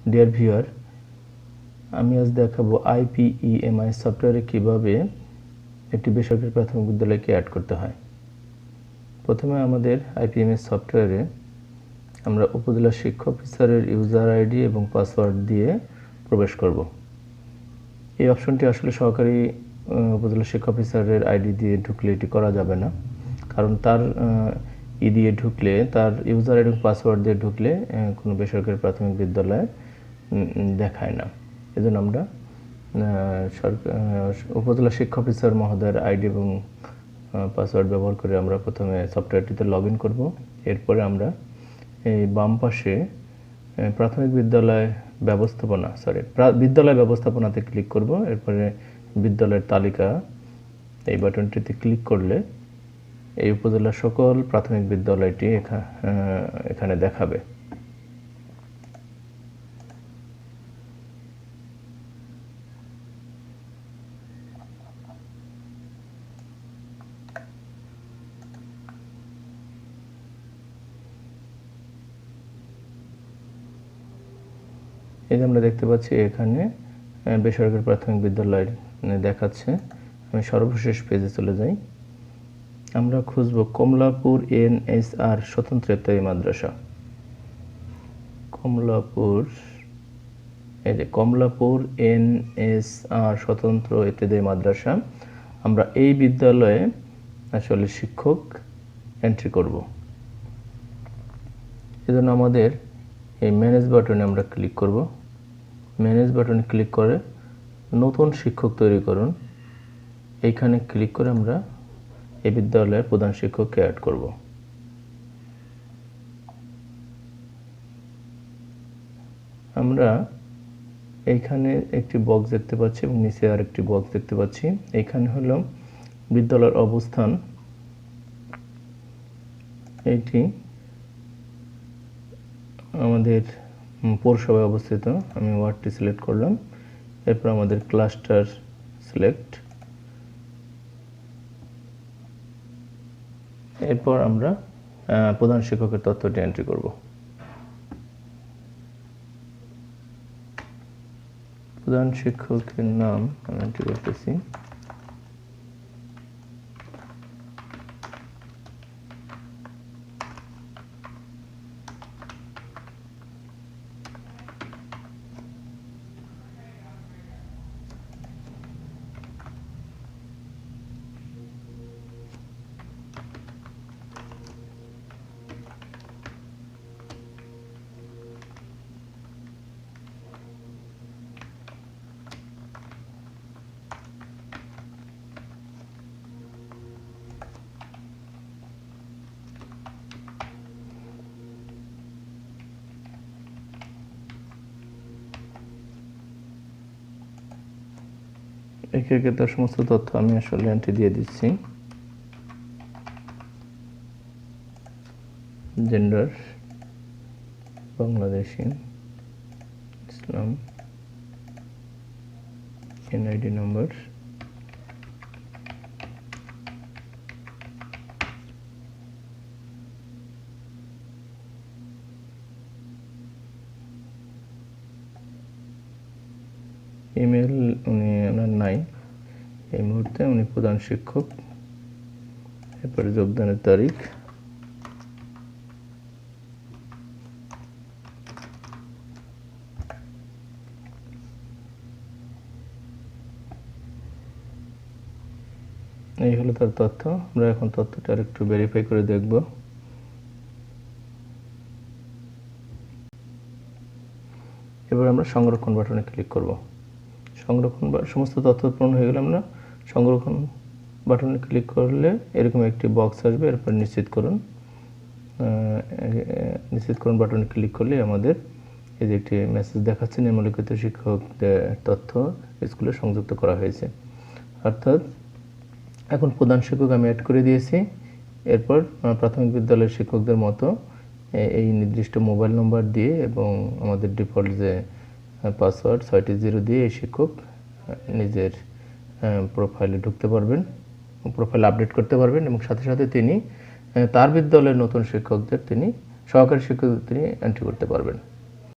Dear viewer, আমি আজ দেখাবো IPEMI সফটওয়্যারে কিভাবে একটি বেসরকারি প্রাথমিক বিদ্যালয়কে অ্যাড করতে হয়। প্রথমে আমাদের IPEMI সফটওয়্যারে আমরা উপজেলা শিক্ষা অফিসারের ইউজার আইডি এবং পাসওয়ার্ড দিয়ে প্রবেশ করব। এই অপশনটি আসলে সহকারী উপজেলা শিক্ষা অফিসারের আইডি দিয়ে ঢুকলে এটি করা যাবে না, কারণ তার দিয়ে ঢুকলে, তার ইউজার আইডি এবং পাসওয়ার্ড দিয়ে ঢুকলে কোনো বেসরকারি প্রাথমিক বিদ্যালয় দেখায় না। এজন্য আমরা উপজেলা শিক্ষা অফিসার মহোদয়ের আইডি এবং পাসওয়ার্ড ব্যবহার করে আমরা প্রথমে সফটওয়্যারটিতে লগ ইন করবো। এরপরে আমরা এই বাম পাশে প্রাথমিক বিদ্যালয় ব্যবস্থাপনাতে ক্লিক করব। এরপরে বিদ্যালয়ের তালিকা, এই বাটনটিতে ক্লিক করলে এই উপজেলার সকল প্রাথমিক বিদ্যালয়টি এখানে দেখাবে। এই যে আমরা দেখতে পাচ্ছি এখানে বেসরকারি প্রাথমিক বিদ্যালয় দেখাচ্ছে। আমি সর্বশেষ পেজে চলে যাই। আমরা খুঁজব কমলাপুর NSR স্বতন্ত্র ইত্যাদি মাদ্রাসা। কমলাপুর NSR স্বতন্ত্র ইত্যাদি মাদ্রাসা। আমরা এই বিদ্যালয়ে আসলে শিক্ষক এন্ট্রি করব। এজন্য আমাদের এই ম্যানেজ বাটনে আমরা ক্লিক করব। ম্যানেজ বাটনে ক্লিক করে নতুন শিক্ষক তৈরি করুন, এইখানে ক্লিক করে আমরা এই বিদ্যালয়ের প্রধান শিক্ষককে অ্যাড করব। আমরা এইখানে একটি বক্স দেখতে পাচ্ছি এবং নিচে আরেকটি বক্স দেখতে পাচ্ছি। এইখানে হলো বিদ্যালয়ের অবস্থান, এইটি আমাদের পৌরসভায় অবস্থিত। আমি ওয়ার্ডটি সিলেক্ট করলাম। এরপর আমাদের ক্লাস্টার সিলেক্ট। এরপর আমরা প্রধান শিক্ষকের তথ্যটি এন্ট্রি করব। প্রধান শিক্ষকের নাম আমি এন্ট্রি করতেছি। একে একে তার সমস্ত তথ্য আমি আসলে এন্ট্রি দিয়ে দিচ্ছি। জেন্ডার বাংলাদেশি, ইসলাম, NID নাম্বার, ইমেল উনি ওনার নাই এই মুহূর্তে, উনি প্রধান শিক্ষক। এরপরে যোগদানের তারিখ, এই হলো তার তথ্য। আমরা এখন তথ্যটা আরেকটু ভেরিফাই করে দেখব। এবার আমরা সংরক্ষণ বাটনে ক্লিক করব। সমস্ত তথ্য পূরণ হয়ে গেলে আমরা সংরক্ষণ বাটনে ক্লিক করলে এরকম একটি বক্স আসবে। এরপর নিশ্চিত করুন বাটনে ক্লিক করলে আমাদের এই যে একটি মেসেজ দেখাচ্ছে, নিম্নলিখিত শিক্ষকদের তথ্য স্কুলে সংযুক্ত করা হয়েছে। অর্থাৎ এখন প্রধান শিক্ষক আমি অ্যাড করে দিয়েছি। এরপর প্রাথমিক বিদ্যালয়ের শিক্ষকদের মতো এই নির্দিষ্ট মোবাইল নম্বর দিয়ে এবং আমাদের ডিফল্ট যে পাসওয়ার্ড 6টি 0 দিয়ে এই শিক্ষক নিজের প্রোফাইলে ঢুকতে পারবেন, প্রোফাইল আপডেট করতে পারবেন এবং সাথে সাথে তিনি তার বিদ্যালয়ের নতুন শিক্ষকদের, তিনি সহকারী শিক্ষকদের তিনি এন্ট্রি করতে পারবেন।